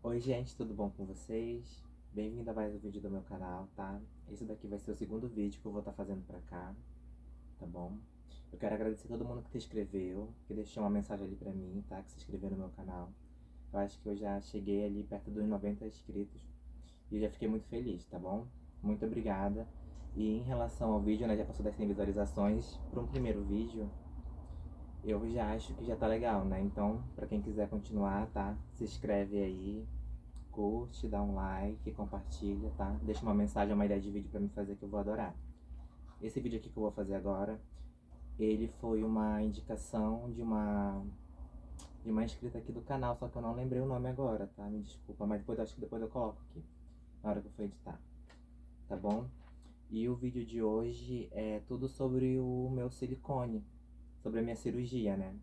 Oi gente, tudo bom com vocês? Bem-vindo a mais um vídeo do meu canal, tá? Esse daqui vai ser o segundo vídeo que eu vou estar fazendo pra cá, tá bom? Eu quero agradecer a todo mundo que se inscreveu, que deixou uma mensagem ali pra mim, tá? Que se inscreveu no meu canal. Eu acho que eu já cheguei ali perto dos 90 inscritos e eu já fiquei muito feliz, tá bom? Muito obrigada. E em relação ao vídeo, né, já passou das 100 visualizações. Para um primeiro vídeo, eu já acho que já tá legal, né? Então, pra quem quiser continuar, tá? Se inscreve aí, curte, dá um like, compartilha, tá? Deixa uma mensagem, uma ideia de vídeo pra me fazer que eu vou adorar. Esse vídeo aqui que eu vou fazer agora, ele foi uma indicação de uma inscrita aqui do canal, só que eu não lembrei o nome agora, tá? Me desculpa, mas depois acho que depois eu coloco aqui, na hora que eu for editar, tá bom? E o vídeo de hoje é tudo sobre o meu silicone, sobre a minha cirurgia, né?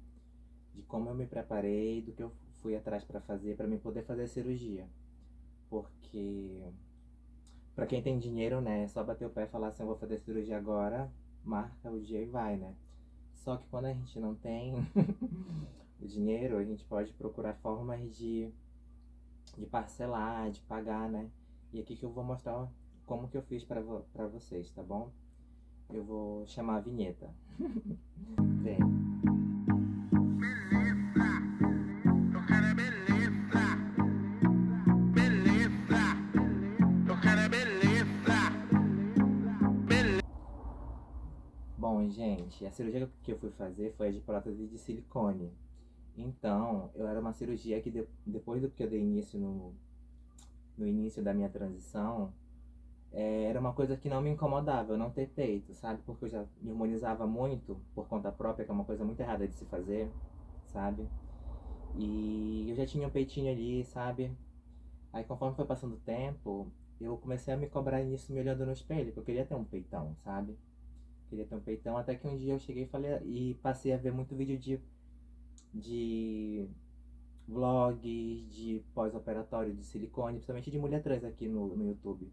De como eu me preparei, do que eu fui atrás pra fazer, pra mim poder fazer a cirurgia. Porque pra quem tem dinheiro, né, é só bater o pé e falar assim, eu vou fazer cirurgia agora, marca o dia e vai, né? Só que quando a gente não tem o dinheiro, a gente pode procurar formas de parcelar, de pagar, né? E aqui que eu vou mostrar como que eu fiz pra vocês, tá bom? Eu vou chamar a vinheta. Vem. Bom, gente, a cirurgia que eu fui fazer foi a de prótese de silicone. Então, eu era uma cirurgia que depois do que eu dei início no início da minha transição, era uma coisa que não me incomodava, eu não ter peito, sabe? Porque eu já me hormonizava muito por conta própria, que é uma coisa muito errada de se fazer, sabe? E eu já tinha um peitinho ali, sabe? Aí conforme foi passando o tempo, eu comecei a me cobrar nisso me olhando no espelho, porque eu queria ter um peitão, sabe? Queria ter um peitão, até que um dia eu cheguei e falei, e passei a ver muito vídeo de vlogs de pós-operatório de silicone, principalmente de mulher trans aqui no YouTube.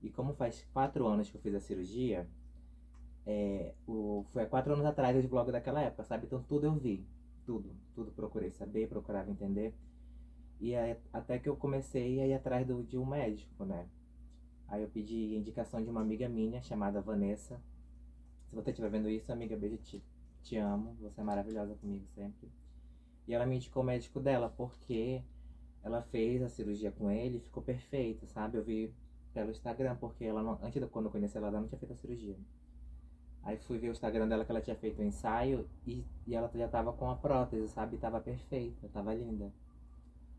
E como faz 4 anos que eu fiz a cirurgia, foi há 4 anos atrás os vlogs daquela época, sabe? Então tudo eu vi, tudo procurei saber, procurava entender. E aí, até que eu comecei a ir atrás de um médico, né? Aí eu pedi indicação de uma amiga minha chamada Vanessa. Se você estiver vendo isso, amiga, beijo, te amo, você é maravilhosa comigo sempre. E ela me indicou o médico dela, porque ela fez a cirurgia com ele e ficou perfeito, sabe? Eu vi pelo Instagram, porque ela não, antes de quando eu conheci ela não tinha feito a cirurgia. Aí fui ver o Instagram dela que ela tinha feito o ensaio e ela já tava com a prótese, sabe? Tava perfeita, tava linda.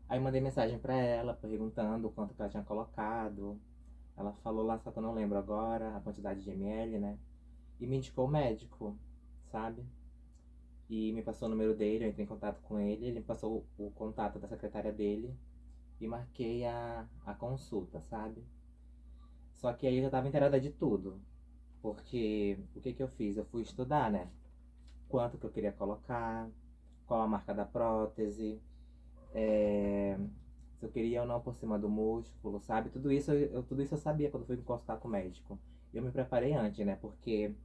Aí mandei mensagem pra ela, perguntando o quanto que ela tinha colocado. Ela falou lá, só que eu não lembro agora, a quantidade de ml, né? E me indicou o médico, sabe? E me passou o número dele, eu entrei em contato com ele me passou o contato da secretária dele e marquei a consulta, sabe? Só que aí eu já tava inteirada de tudo. Porque o que que eu fiz? Eu fui estudar, né? Quanto que eu queria colocar, qual a marca da prótese, é, se eu queria ou não por cima do músculo, sabe? Tudo isso eu sabia quando fui me consultar com o médico. Eu me preparei antes, né? Porque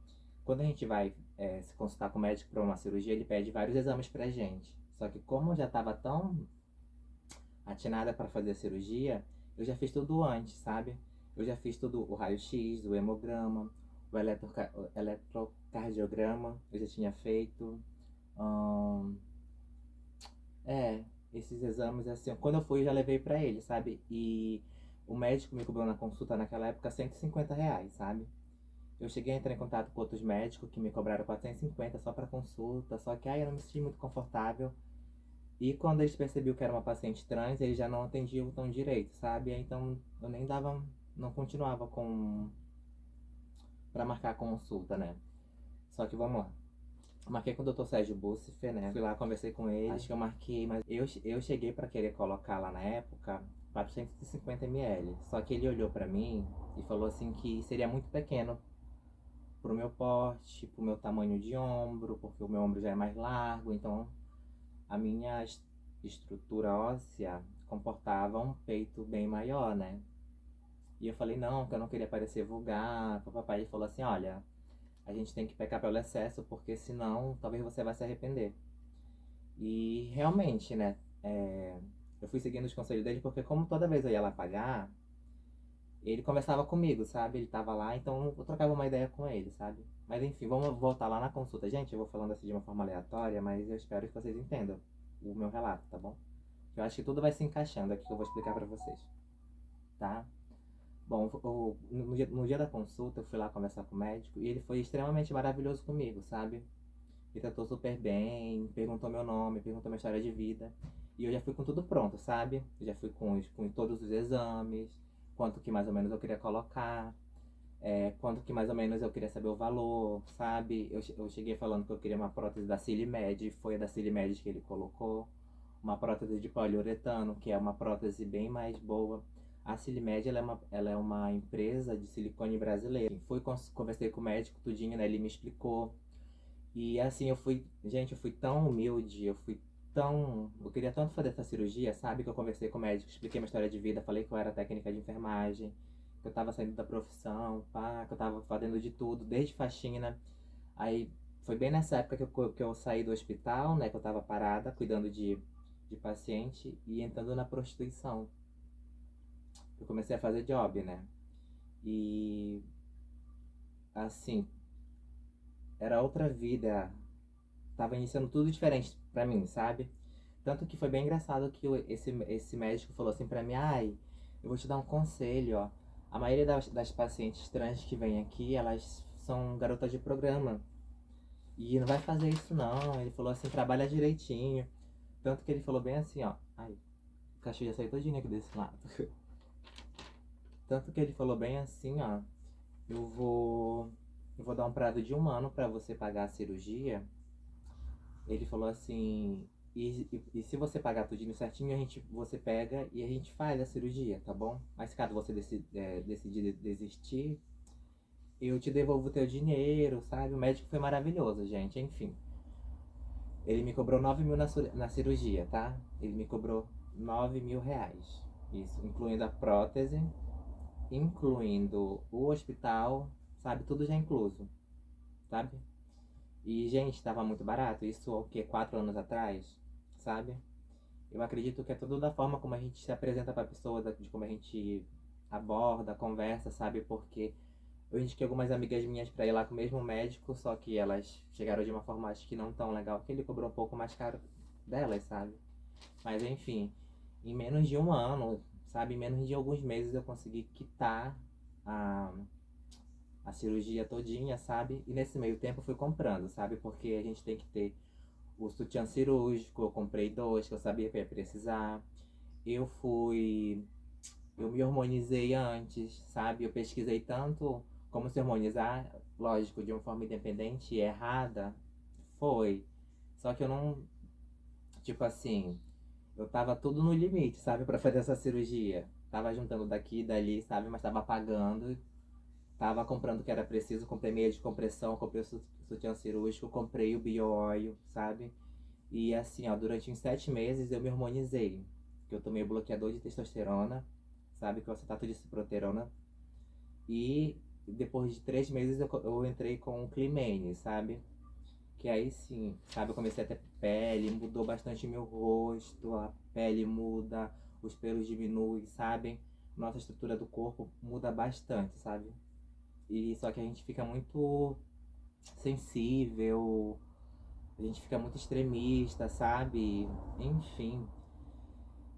quando a gente vai se consultar com o médico para uma cirurgia, ele pede vários exames pra gente. Só que como eu já tava tão atinada para fazer a cirurgia, eu já fiz tudo antes, sabe? Eu já fiz tudo, o raio-x, o hemograma, o eletrocardiograma, eu já tinha feito. Hum, é, esses exames, assim, quando eu fui, eu já levei pra ele, sabe? E o médico me cobrou na consulta naquela época R$ 150, sabe? Eu cheguei a entrar em contato com outros médicos que me cobraram 450 só pra consulta, só que aí eu não me senti muito confortável. E quando eles percebiam que era uma paciente trans, eles já não atendiam tão direito, sabe? Aí, então eu nem dava, não continuava pra marcar a consulta, né? Só que vamos lá. Eu marquei com o Dr. Sérgio Bucifer, né? Fui lá, conversei com ele. Acho que eu marquei, mas eu cheguei pra querer colocar lá na época 450 ml. Só que ele olhou pra mim e falou assim que seria muito pequeno pro meu porte, pro meu tamanho de ombro, porque o meu ombro já é mais largo, então a minha estrutura óssea comportava um peito bem maior, né? E eu falei, não, que eu não queria parecer vulgar. O papai ele falou assim, olha, a gente tem que pecar pelo excesso, porque senão talvez você vai se arrepender. E realmente, né? eu fui seguindo os conselhos dele porque como toda vez eu ia lá pagar, ele conversava comigo, sabe? Ele tava lá, então eu trocava uma ideia com ele, sabe? Mas enfim, vamos voltar lá na consulta. Gente, eu vou falando assim de uma forma aleatória, mas eu espero que vocês entendam o meu relato, tá bom? Eu acho que tudo vai se encaixando aqui que eu vou explicar pra vocês, tá? Bom, no dia da consulta eu fui lá conversar com o médico e ele foi extremamente maravilhoso comigo, sabe? Me tratou super bem, perguntou meu nome, perguntou minha história de vida. E eu já fui com tudo pronto, sabe? Eu já fui com todos os exames, quanto que mais ou menos eu queria colocar, quanto que mais ou menos eu queria saber o valor, sabe? Eu cheguei falando que eu queria uma prótese da Silimed, foi a da Silimed que ele colocou. Uma prótese de poliuretano, que é uma prótese bem mais boa. A Silimed, ela é uma empresa de silicone brasileira. Conversei com o médico, tudinho, né? Ele me explicou. E assim, gente, eu fui tão humilde, eu queria tanto fazer essa cirurgia, sabe? Que eu conversei com o médico, expliquei minha história de vida, falei que eu era técnica de enfermagem, que eu tava saindo da profissão, pá, que eu tava fazendo de tudo, desde faxina. Aí foi bem nessa época que eu saí do hospital, né? Que eu tava parada, cuidando de paciente e entrando na prostituição. Eu comecei a fazer job, né? E assim, era outra vida, tava iniciando tudo diferente pra mim, sabe? Tanto que foi bem engraçado que esse médico falou assim pra mim, ai, eu vou te dar um conselho, ó. A maioria das pacientes trans que vêm aqui, elas são garotas de programa. E não vai fazer isso não. Ele falou assim, trabalha direitinho. Tanto que ele falou bem assim, ó. Ai, o cachorro já saiu todinho aqui desse lado. Tanto que ele falou bem assim, ó. Eu vou. Eu vou dar um prazo de 1 ano pra você pagar a cirurgia. Ele falou assim, e se você pagar tudinho certinho, você pega e a gente faz a cirurgia, tá bom? Mas caso você decidir desistir, eu te devolvo o teu dinheiro, sabe? O médico foi maravilhoso, gente, enfim. Ele me cobrou 9 mil na cirurgia, tá? Ele me cobrou 9 mil reais. Isso, incluindo a prótese, incluindo o hospital, sabe? Tudo já incluso, sabe? E, gente, tava muito barato. Isso, o quê? 4 anos atrás, sabe? Eu acredito que é tudo da forma como a gente se apresenta pra pessoa, de como a gente aborda, conversa, sabe? Porque eu indiquei algumas amigas minhas pra ir lá com o mesmo médico, só que elas chegaram de uma forma, acho que não tão legal, que ele cobrou um pouco mais caro delas, sabe? Mas, enfim, em menos de 1 ano, sabe? Em menos de alguns meses eu consegui quitar a a cirurgia todinha, sabe? E nesse meio tempo eu fui comprando, sabe? Porque a gente tem que ter o sutiã cirúrgico, eu comprei 2, que eu sabia que eu ia precisar. Eu fui. Eu me hormonizei antes, sabe? Eu pesquisei tanto como se hormonizar, lógico, de uma forma independente e errada. Foi. Só que eu não. Tipo assim, eu tava tudo no limite, sabe? Pra fazer essa cirurgia. Tava juntando daqui e dali, sabe? Mas tava pagando. Tava comprando o que era preciso, comprei meia de compressão, comprei o sutiã cirúrgico, comprei o bio-óleo, sabe? E assim, ó, durante uns 7 meses eu me hormonizei. Que eu tomei bloqueador de testosterona, sabe? Que é o acetato de ciproterona. E depois de 3 meses eu entrei com o Climene, sabe? Que aí sim, sabe? Eu comecei a ter pele, mudou bastante meu rosto, a pele muda, os pelos diminuem, sabe? Nossa estrutura do corpo muda bastante, sabe? E só que a gente fica muito sensível, a gente fica muito extremista, sabe? Enfim,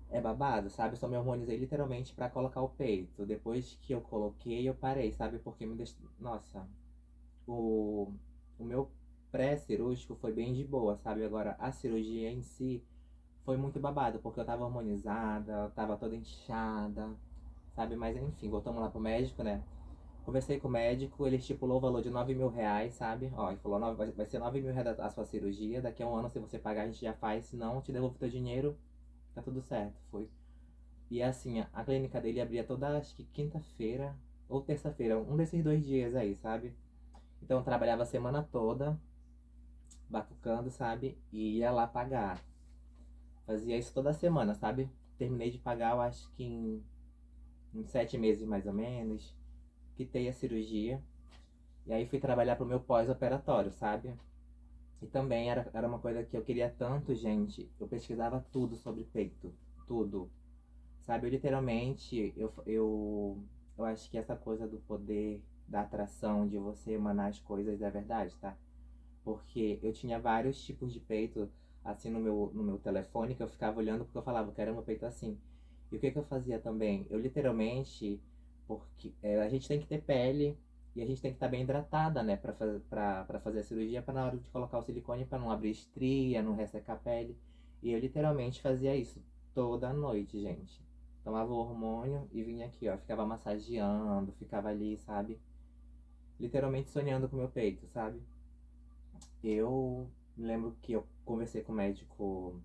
é babado, sabe? Eu só me harmonizei literalmente pra colocar o peito. Depois que eu coloquei, eu parei, sabe? Porque me deixou. Nossa, o, o meu pré-cirúrgico foi bem de boa, sabe? Agora, a cirurgia em si foi muito babado, porque eu tava harmonizada, eu tava toda inchada, sabe? Mas enfim, voltamos lá pro médico, né? Conversei com o médico, ele estipulou o valor de 9 mil reais, sabe? Ó, ele falou, vai ser 9 mil reais a sua cirurgia, daqui a 1 ano se você pagar a gente já faz, se não, te devolvo teu dinheiro, tá tudo certo, foi. E assim, a clínica dele abria toda, acho que quinta-feira ou terça-feira, um desses 2 dias aí, sabe? Então eu trabalhava a semana toda, batucando, sabe? E ia lá pagar. Fazia isso toda semana, sabe? Terminei de pagar, eu acho que em 7 meses mais ou menos. Quitei a cirurgia. E aí fui trabalhar pro meu pós-operatório, sabe? E também era uma coisa que eu queria tanto, gente. Eu pesquisava tudo sobre peito. Tudo. Sabe, eu literalmente, eu acho que essa coisa do poder, da atração, de você emanar as coisas é verdade, tá? Porque eu tinha vários tipos de peito, assim, no meu telefone, que eu ficava olhando porque eu falava, eu quero meu peito assim. E o que que eu fazia também? Eu literalmente, porque a gente tem que ter pele e a gente tem que estar bem hidratada, né, pra fazer a cirurgia, para na hora de colocar o silicone, para não abrir estria, não ressecar a pele. E eu literalmente fazia isso toda noite, gente. Tomava o hormônio e vinha aqui, ó, ficava massageando, ficava ali, sabe? Literalmente sonhando com o meu peito, sabe? Eu me lembro que eu conversei com o médico.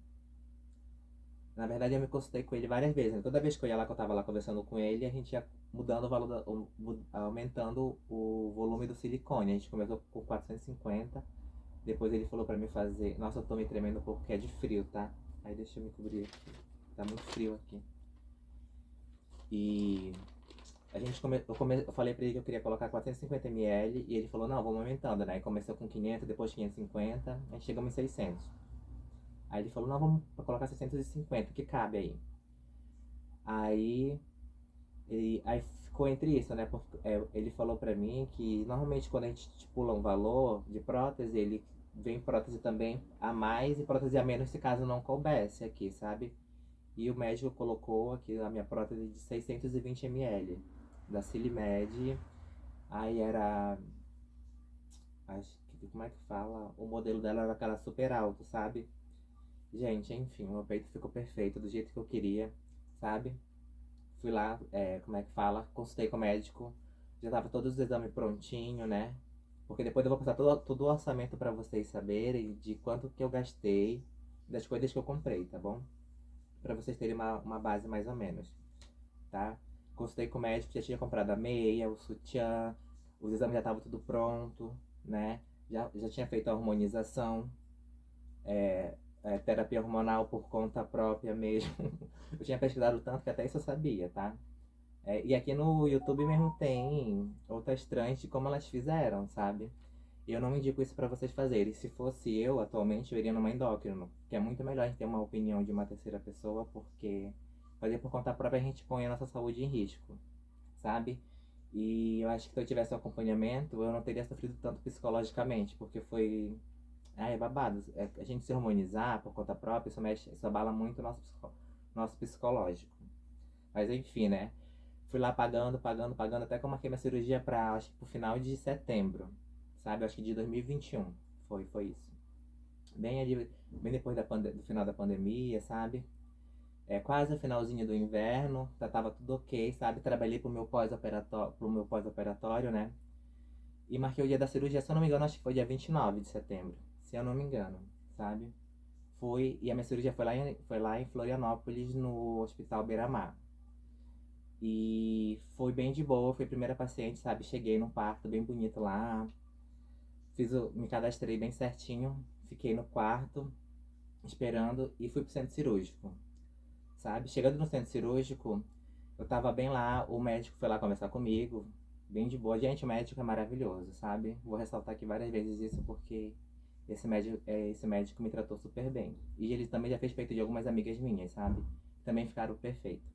Na verdade, eu me consultei com ele várias vezes, né? Toda vez que eu ia lá, que eu tava lá conversando com ele, a gente ia mudando o valor, aumentando o volume do silicone. A gente começou com 450. Depois ele falou pra mim fazer. Nossa, eu tô me tremendo um pouco porque é de frio, tá? Aí deixa eu me cobrir aqui. Tá muito frio aqui. E eu falei pra ele que eu queria colocar 450 ml e ele falou, não, vamos aumentando, né? Aí começou com 500, depois 550, aí chegamos em 600. Aí ele falou, não, vamos colocar 650, que cabe aí. Aí, aí ficou entre isso, né? Porque, ele falou pra mim que normalmente quando a gente estipula um valor de prótese, ele vem prótese também a mais e prótese a menos se caso não coubesse aqui, sabe? E o médico colocou aqui a minha prótese de 620 ml da Silimed. Aí era. Acho que. Como é que fala? O modelo dela era aquela super alto, sabe? Gente, enfim, o meu peito ficou perfeito, do jeito que eu queria, sabe? Fui lá, como é que fala? Consultei com o médico. Já tava todos os exames prontinho, né? Porque depois eu vou passar todo o orçamento pra vocês saberem de quanto que eu gastei das coisas que eu comprei, tá bom? Pra vocês terem uma base mais ou menos, tá? Consultei com o médico, já tinha comprado a meia, o sutiã, os exames já estavam tudo pronto, né? Já tinha feito a hormonização, terapia hormonal por conta própria mesmo. Eu tinha pesquisado tanto que até isso eu sabia, tá? E aqui no YouTube mesmo tem outras trans de como elas fizeram, sabe? E eu não indico isso pra vocês fazerem. Se fosse eu, atualmente, eu iria numa endócrino, que é muito melhor a gente ter uma opinião de uma terceira pessoa, porque fazer por conta própria a gente põe a nossa saúde em risco, sabe? E eu acho que se eu tivesse um acompanhamento, eu não teria sofrido tanto psicologicamente, porque foi. É babado. A gente se harmonizar por conta própria, isso abala muito o nosso psicológico. Mas enfim, né? Fui lá pagando, pagando, pagando, até que eu marquei minha cirurgia pra, acho que pro final de setembro, sabe? Acho que de 2021. Foi isso. Bem ali, bem depois do final da pandemia, sabe? Quase o finalzinho do inverno, já tava tudo ok, sabe? Trabalhei pro meu pós-operatório, né? E marquei o dia da cirurgia, se eu não me engano, acho que foi dia 29 de setembro. Se eu não me engano, sabe? Fui, e a minha cirurgia foi lá em Florianópolis, no Hospital Beira-Mar. E foi bem de boa, fui a primeira paciente, sabe? Cheguei num parto bem bonito lá, me cadastrei bem certinho, fiquei no quarto, esperando, e fui pro centro cirúrgico, sabe? Chegando no centro cirúrgico, eu tava bem lá, o médico foi lá conversar comigo, bem de boa. Gente, o médico é maravilhoso, sabe? Vou ressaltar aqui várias vezes isso porque esse médico me tratou super bem. E ele também já fez peito de algumas amigas minhas, sabe? Também ficaram perfeitos.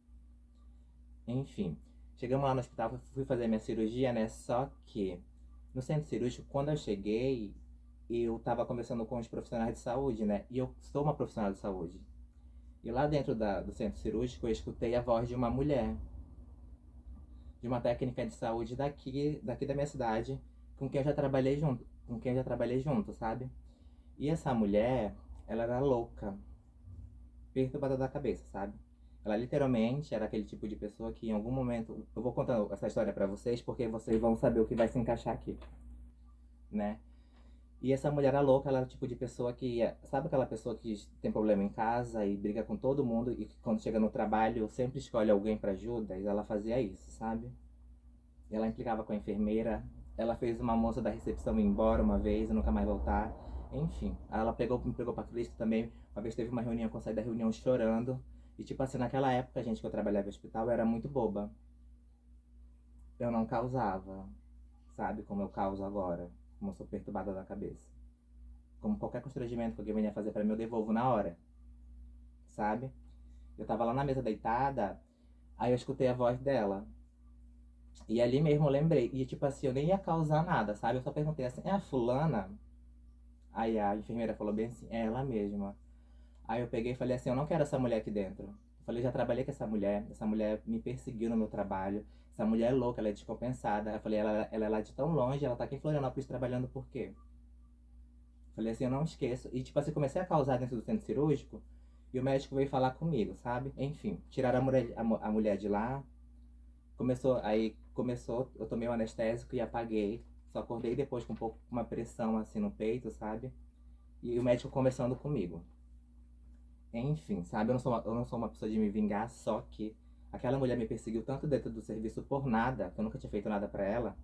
Enfim, chegamos lá no hospital, fui fazer minha cirurgia, né? Só que no centro cirúrgico, quando eu cheguei, eu tava conversando com os profissionais de saúde, né? E eu sou uma profissional de saúde. E lá dentro do centro cirúrgico, eu escutei a voz de uma mulher, de uma técnica de saúde daqui da minha cidade, com quem eu já trabalhei junto, sabe? E essa mulher, ela era louca, perturbada da cabeça, sabe? Ela literalmente era aquele tipo de pessoa que em algum momento. Eu vou contar essa história pra vocês porque vocês vão saber o que vai se encaixar aqui, né? E essa mulher era louca, ela era o tipo de pessoa que. Sabe aquela pessoa que tem problema em casa e briga com todo mundo e que quando chega no trabalho sempre escolhe alguém pra ajuda? E ela fazia isso, sabe? Ela implicava com a enfermeira, ela fez uma moça da recepção ir embora uma vez e nunca mais voltar. Enfim, ela me pegou pra Cristo também. Uma vez teve uma reunião que eu saí da reunião chorando. E tipo assim, naquela época, gente, que eu trabalhava no hospital, eu era muito boba. Eu não causava, sabe? Como eu causo agora. Como eu sou perturbada da cabeça. como qualquer constrangimento que alguém venha fazer pra mim, eu devolvo na hora, sabe? Eu tava lá na mesa deitada, aí eu escutei a voz dela. E ali mesmo eu lembrei. E tipo assim, eu nem ia causar nada, sabe? Eu só perguntei assim, é a fulana? Aí a enfermeira falou bem assim, é ela mesma. Aí eu peguei e falei assim, eu não quero essa mulher aqui dentro. Eu falei, já trabalhei com essa mulher me perseguiu no meu trabalho. Essa mulher é louca, ela é descompensada. Eu falei, ela é lá de tão longe, ela tá aqui em Florianópolis trabalhando por quê? Falei assim, eu não esqueço. E tipo assim, comecei a causar dentro do centro cirúrgico. E o médico veio falar comigo, sabe? Enfim, tiraram a mulher de lá. Começou, eu tomei um anestésico e apaguei. Só acordei depois com um pouco, uma pressão assim no peito, sabe? E o médico conversando comigo. Enfim, sabe? Eu não sou uma pessoa de me vingar, só que aquela mulher me perseguiu tanto dentro do serviço por nada, que eu nunca tinha feito nada pra ela,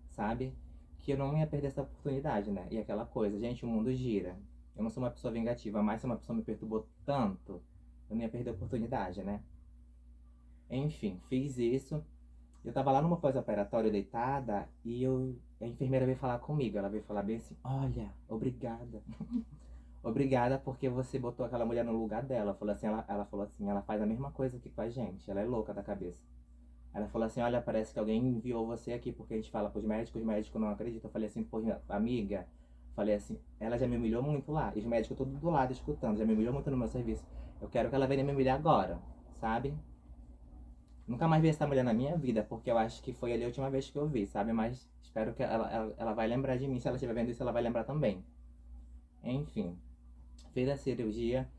sabe? Que eu não ia perder essa oportunidade, né? E aquela coisa, gente, o mundo gira. Eu não sou uma pessoa vingativa, mas se uma pessoa me perturbou tanto, eu não ia perder a oportunidade, né? Enfim, fiz isso. Eu tava lá numa pós-operatório deitada e a enfermeira veio falar comigo. Ela veio falar bem assim: olha, obrigada. Obrigada porque você botou aquela mulher no lugar dela. Ela falou assim: ela faz a mesma coisa aqui com a gente. Ela é louca da cabeça. Ela falou assim: olha, parece que alguém enviou você aqui porque a gente fala pros médicos, os médicos não acreditam. Eu falei assim: pô, amiga. Falei assim: ela já me humilhou muito lá. E os médicos todos do lado escutando, já me humilhou muito no meu serviço. Eu quero que ela venha me humilhar agora, sabe? Nunca mais vi essa mulher na minha vida, porque eu acho que foi ali a última vez que eu vi, sabe? Mas espero que ela vai lembrar de mim. Se ela estiver vendo isso, ela vai lembrar também. Enfim, fez a cirurgia.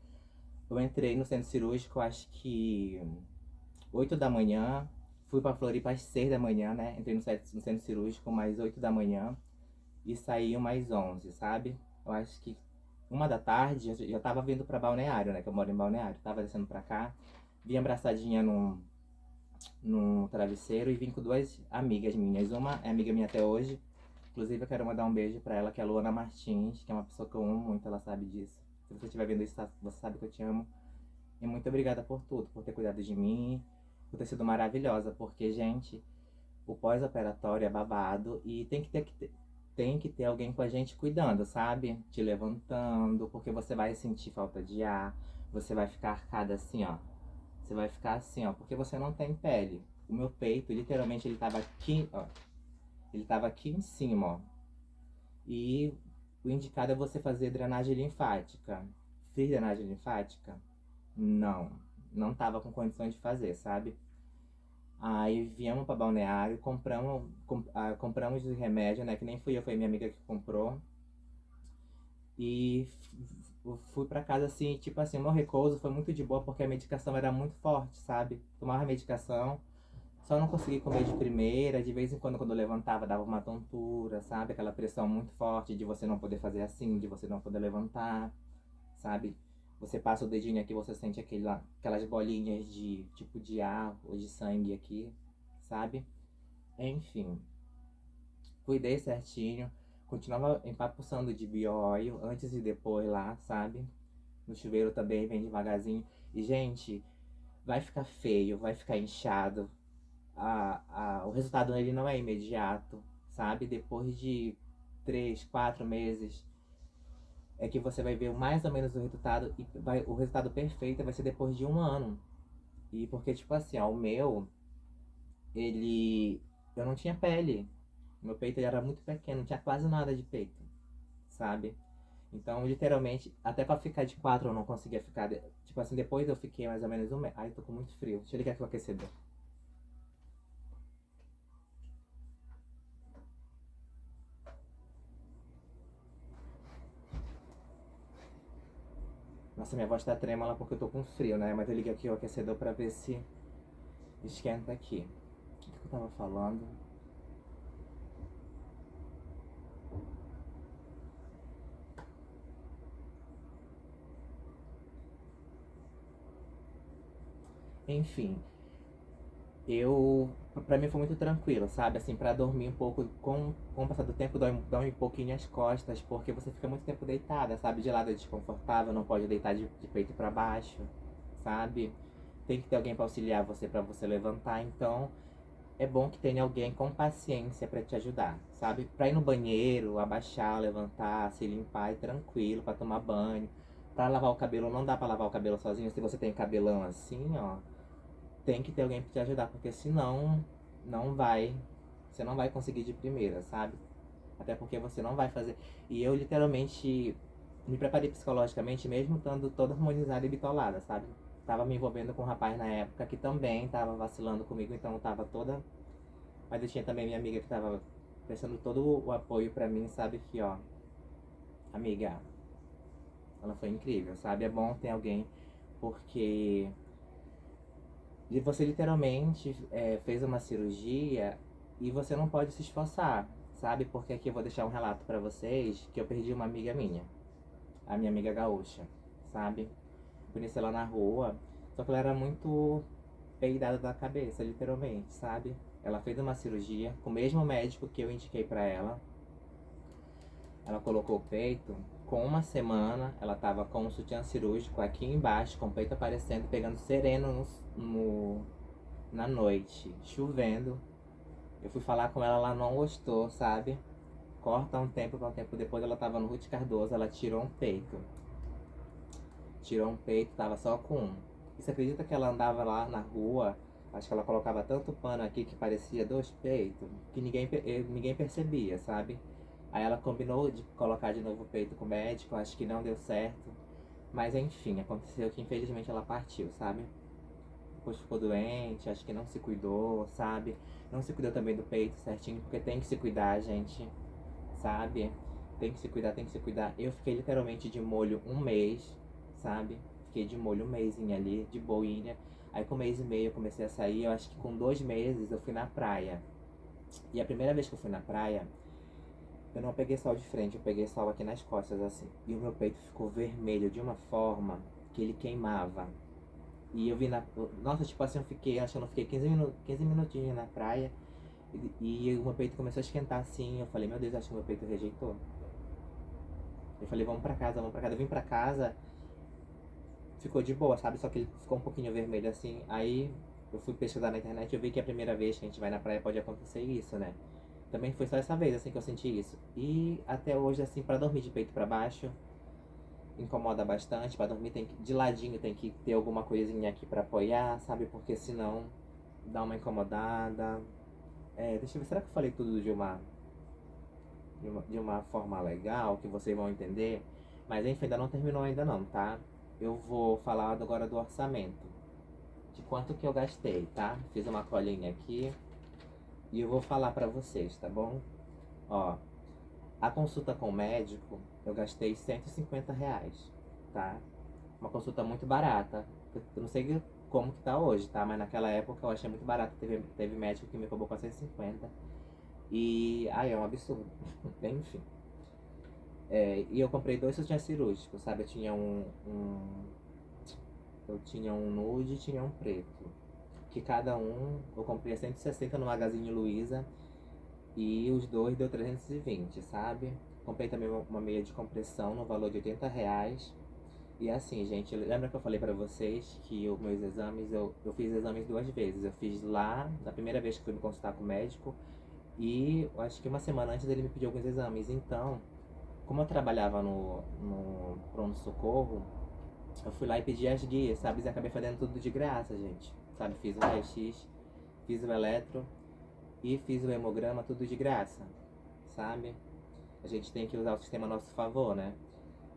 Eu entrei no centro cirúrgico, acho que 8 da manhã. Fui pra Floripa às 6 da manhã, né? Entrei no centro cirúrgico mais 8 da manhã. E saí mais 11, sabe? Eu acho que 1 da tarde, eu já tava vindo pra Balneário, né? Que eu moro em Balneário. Tava descendo pra cá. Vim abraçadinha num travesseiro e vim com duas amigas minhas. Uma é amiga minha até hoje. Inclusive, eu quero mandar um beijo pra ela, que é a Luana Martins, que é uma pessoa que eu amo muito, ela sabe disso. Se você estiver vendo isso, você sabe que eu te amo. E muito obrigada por tudo, por ter cuidado de mim, por ter sido maravilhosa, porque, gente, o pós-operatório é babado e tem que ter alguém com a gente cuidando, sabe? Te levantando, porque você vai sentir falta de ar, você vai ficar arcada assim, ó. Você vai ficar assim, ó, porque você não tem pele. O meu peito, literalmente, ele tava aqui, ó. Ele tava aqui em cima, ó. E o indicado é você fazer drenagem linfática. Fiz drenagem linfática? Não. Não tava com condições de fazer, sabe? Aí viemos pra Balneário, compramos o remédio, né? Que nem fui eu, foi minha amiga que comprou. E fui pra casa assim, tipo assim, o meu repouso foi muito de boa porque a medicação era muito forte, sabe? Tomava medicação, só não consegui comer de primeira, de vez em quando eu levantava dava uma tontura, sabe? Aquela pressão muito forte de você não poder fazer assim, de você não poder levantar, sabe? Você passa o dedinho aqui, você sente aquelas bolinhas de tipo de ar ou de sangue aqui, sabe? Enfim, cuidei certinho. Continuava empapuçando de bio-oil antes e depois lá, sabe? No chuveiro também, bem devagarzinho. E, gente, vai ficar feio, vai ficar inchado. O resultado ele não é imediato, sabe? Depois de 3, 4 meses é que você vai ver mais ou menos o resultado. E o resultado perfeito vai ser depois de 1 ano. E porque, tipo assim, ó, o meu, ele... Eu não tinha pele. Meu peito ele era muito pequeno, não tinha quase nada de peito, sabe? Então, literalmente, até pra ficar de 4 eu não conseguia ficar. Tipo assim, depois eu fiquei mais ou menos 1 mês. Ai, tô com muito frio. Deixa eu ligar aqui o aquecedor. Nossa, minha voz tá trêmula porque eu tô com frio, né? Mas eu liguei aqui o aquecedor pra ver se esquenta aqui. O que eu tava falando? Enfim, pra mim foi muito tranquilo, sabe? Assim, pra dormir um pouco, com o passar do tempo, dói um pouquinho as costas, porque você fica muito tempo deitada, sabe? De lado é desconfortável, não pode deitar de peito pra baixo, sabe? Tem que ter alguém pra auxiliar você, pra você levantar, então é bom que tenha alguém com paciência pra te ajudar, sabe? Pra ir no banheiro, abaixar, levantar, se limpar e tranquilo, pra tomar banho. Pra lavar o cabelo, não dá pra lavar o cabelo sozinho. Se você tem cabelão assim, ó, tem que ter alguém pra te ajudar, porque senão não vai, você não vai conseguir de primeira, sabe? Até porque você não vai fazer. E eu literalmente me preparei psicologicamente, mesmo estando toda harmonizada e bitolada, sabe? Tava me envolvendo com um rapaz na época que também tava vacilando comigo, então eu tava toda. Mas eu tinha também minha amiga que tava prestando todo o apoio pra mim, sabe? Que, ó, amiga, ela foi incrível, sabe? É bom ter alguém, porque você literalmente fez uma cirurgia e você não pode se esforçar, sabe? Porque aqui eu vou deixar um relato pra vocês que eu perdi uma amiga minha, a minha amiga gaúcha, sabe? Conheci ela na rua, só que ela era muito peidada da cabeça, literalmente, sabe? Ela fez uma cirurgia com o mesmo médico que eu indiquei pra ela. Ela colocou o peito. Com uma semana, ela tava com um sutiã cirúrgico aqui embaixo, com o peito aparecendo, pegando sereno na noite, chovendo. Eu fui falar com ela, ela não gostou, sabe? Corta um tempo depois ela tava no Ruth Cardoso, ela tirou um peito. Tirou um peito, tava só com um. E você acredita que ela andava lá na rua? Acho que ela colocava tanto pano aqui que parecia dois peitos, que ninguém percebia, sabe? Aí ela combinou de colocar de novo o peito com o médico, acho que não deu certo. Mas enfim, aconteceu que infelizmente ela partiu, sabe? Depois ficou doente, acho que não se cuidou, sabe? Não se cuidou também do peito certinho, porque tem que se cuidar, gente, sabe? Tem que se cuidar, tem que se cuidar. Eu fiquei literalmente de molho um mês, sabe? Fiquei de molho um mêsinho ali, de boinha. Aí com um mês e meio eu comecei a sair, eu acho que com 2 meses eu fui na praia. E a primeira vez que eu fui na praia, eu não peguei sol de frente, eu peguei sol aqui nas costas, assim. E o meu peito ficou vermelho de uma forma que ele queimava. E eu vi na. Nossa, tipo assim, eu fiquei, acho que eu não fiquei 15 minutinhos na praia. E o meu peito começou a esquentar assim. Eu falei, meu Deus, acho que o meu peito rejeitou. Eu falei, vamos pra casa, vamos pra casa. Eu vim pra casa, ficou de boa, sabe? Só que ele ficou um pouquinho vermelho assim. Aí eu fui pesquisar na internet e eu vi que a primeira vez que a gente vai na praia pode acontecer isso, né? Também foi só essa vez assim que eu senti isso. E até hoje, assim, pra dormir de peito pra baixo, incomoda bastante. Pra dormir tem que, de ladinho tem que ter alguma coisinha aqui pra apoiar, sabe? Porque senão dá uma incomodada. Deixa eu ver, será que eu falei tudo de uma forma legal, que vocês vão entender? Mas enfim, ainda não terminou ainda não, tá? Eu vou falar agora do orçamento. De quanto que eu gastei, tá? Fiz uma colinha aqui e eu vou falar pra vocês, tá bom? Ó, a consulta com o médico, eu gastei R$ 150, tá? Uma consulta muito barata. Eu não sei como que tá hoje, tá? Mas naquela época eu achei muito barato. Teve médico que me cobrou 450. E, ai, é um absurdo. Enfim. E eu comprei 2 sutiãs cirúrgicos, sabe? Eu tinha um nude e tinha um preto. Que cada um eu comprei a 160 no Magazine Luiza. E os dois deu 320, sabe? Comprei também uma meia de compressão no valor de R$ 80. E assim, gente, lembra que eu falei pra vocês que os meus exames, eu fiz exames 2 vezes. Eu fiz lá, na primeira vez que fui me consultar com o médico, e eu acho que uma semana antes ele me pediu alguns exames. Então, como eu trabalhava no pronto-socorro, eu fui lá e pedi as guias, sabe? E acabei fazendo tudo de graça, gente. Sabe? Fiz o raio-x, fiz o eletro e fiz o hemograma, tudo de graça, sabe? A gente tem que usar o sistema a nosso favor, né?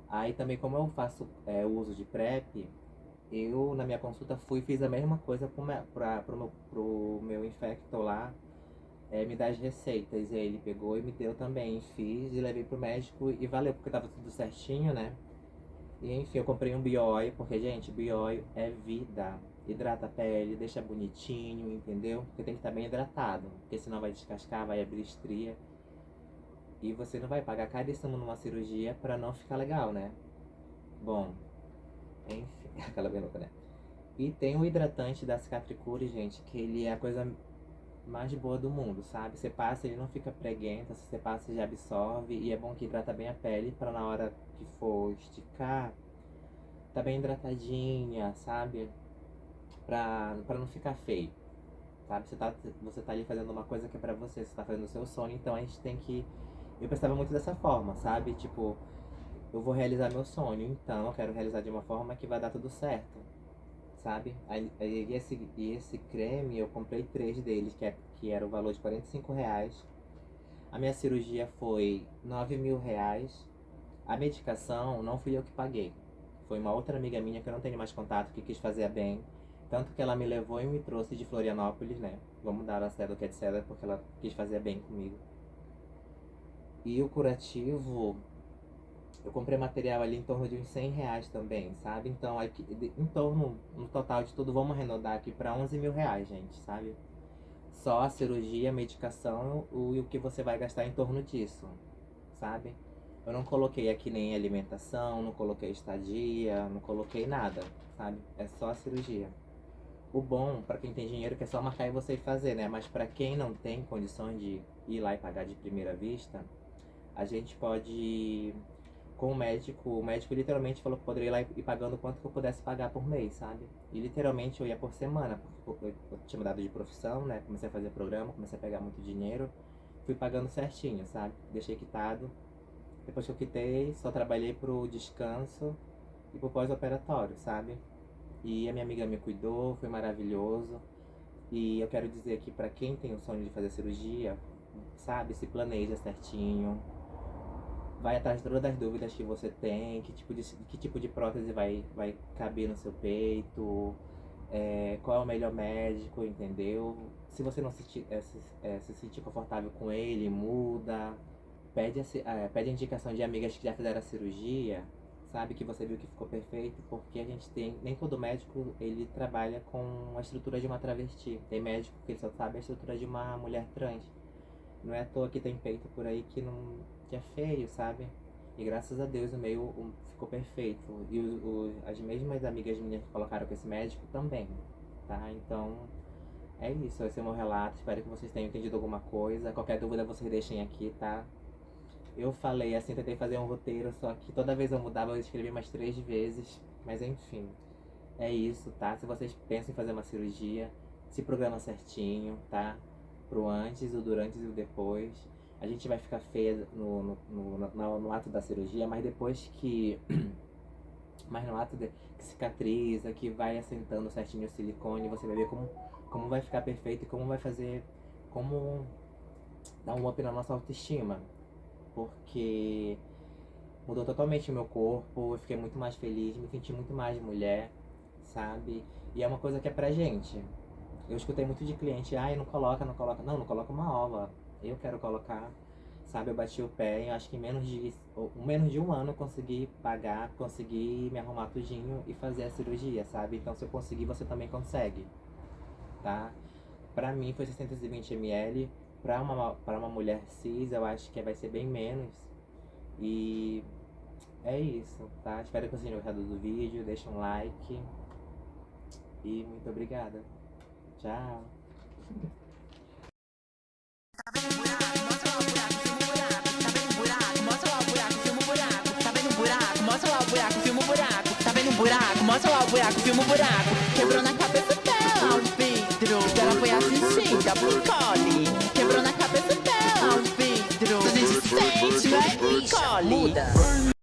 Aí também, como eu faço o uso de PrEP, eu na minha consulta fiz a mesma coisa pro meu infecto lá, me dar as receitas. E aí ele pegou e me deu também, fiz e levei pro médico e valeu, porque tava tudo certinho, né? E enfim, eu comprei um Biói, porque, gente, Biói é vida. Hidrata a pele, deixa bonitinho, entendeu? Porque tem que estar bem hidratado, porque senão vai descascar, vai abrir estria. E você não vai pagar caríssimo numa cirurgia pra não ficar legal, né? Bom, enfim, aquela bem louca, né? E tem o hidratante da Cicatricure, gente, que ele é a coisa mais boa do mundo, sabe? Você passa, ele não fica preguenta, se você passa, já absorve. E é bom que hidrata bem a pele pra na hora que for esticar, tá bem hidratadinha, sabe? Pra não ficar feio. sabe? Você tá ali fazendo uma coisa que é pra você, você tá fazendo o seu sonho, então a gente tem que... Eu pensava muito dessa forma, sabe? Tipo, eu vou realizar meu sonho, então eu quero realizar de uma forma que vai dar tudo certo, sabe? E esse creme, eu comprei 3 deles, que era o valor de R$ 45. A minha cirurgia foi R$ 9.000. A medicação não fui eu que paguei. Foi uma outra amiga minha que eu não tenho mais contato, que quis fazer bem. Tanto que ela me levou e me trouxe de Florianópolis, né? Vamos dar a cedro que é de cedro, porque ela quis fazer bem comigo. E o curativo, eu comprei material ali em torno de uns R$ 100 também, sabe? Então, em torno, no total de tudo, vamos arredondar aqui para R$ 11.000, gente, sabe? Só a cirurgia, a medicação e o que você vai gastar em torno disso, sabe? Eu não coloquei aqui nem alimentação, não coloquei estadia, não coloquei nada, sabe? É só a cirurgia. O bom, pra quem tem dinheiro, que é só marcar e você ir fazer, né? Mas pra quem não tem condições de ir lá e pagar de primeira vista, a gente pode... Com o médico literalmente falou que poderia ir lá e ir pagando quanto que eu pudesse pagar por mês, sabe? E literalmente eu ia por semana, porque eu tinha mudado de profissão, né? Comecei a fazer programa, comecei a pegar muito dinheiro. Fui pagando certinho, sabe? Deixei quitado. Depois que eu quitei, só trabalhei pro descanso e pro pós-operatório, sabe? E a minha amiga me cuidou, foi maravilhoso. E eu quero dizer que pra quem tem o sonho de fazer cirurgia, sabe? Se planeja certinho. Vai atrás de todas as dúvidas que você tem, que tipo de prótese vai caber no seu peito, qual é o melhor médico, entendeu? Se você não se sentir confortável com ele, muda. Pede indicação de amigas que já fizeram a cirurgia, sabe? Que você viu que ficou perfeito, porque a gente tem... Nem todo médico, ele trabalha com a estrutura de uma travesti. Tem médico que ele só sabe a estrutura de uma mulher trans. Não é à toa que tem peito por aí que é feio, sabe? E graças a Deus o meu ficou perfeito. E as mesmas amigas minhas que colocaram com esse médico também, tá? Então, é isso. Esse é o meu relato. Espero que vocês tenham entendido alguma coisa. Qualquer dúvida vocês deixem aqui, tá? Eu falei assim, tentei fazer um roteiro, só que toda vez eu mudava, eu escrevi mais 3 vezes. Mas enfim, é isso, tá? Se vocês pensam em fazer uma cirurgia, se programa certinho, tá? Pro antes, o durante e o depois. A gente vai ficar feia no ato da cirurgia, mas depois que... Mas no ato que cicatriza, que vai assentando certinho o silicone, você vai ver como vai ficar perfeito e como vai fazer... Como dar um up na nossa autoestima. Porque mudou totalmente o meu corpo, eu fiquei muito mais feliz, me senti muito mais mulher, sabe? E é uma coisa que é pra gente. Eu escutei muito de cliente, ai, não coloca, não coloca. Não coloca uma ova. Eu quero colocar, sabe? Eu bati o pé e acho que em menos de um ano eu consegui pagar, consegui me arrumar tudinho e fazer a cirurgia, sabe? Então se eu conseguir, você também consegue, tá? Pra mim foi 620 ml. Pra uma mulher cis, eu acho que vai ser bem menos. E é isso, tá? Espero que vocês tenham gostado do vídeo. Deixa um like. E muito obrigada. Tchau. Tá vendo buraco? Mostra lá o buraco, filma o buraco. Tá vendo buraco? Mostra lá o buraco, filma o buraco. Tá vendo buraco? Mostra lá o buraco, filma o buraco. Tá vendo buraco? Mostra lá o buraco, filma o buraco. Quebrou na cabeça dela um vidro. Ela foi assistida por Cole. Quebrou na cabeça dela um vidro. A gente sente, vai, Cole. Muda.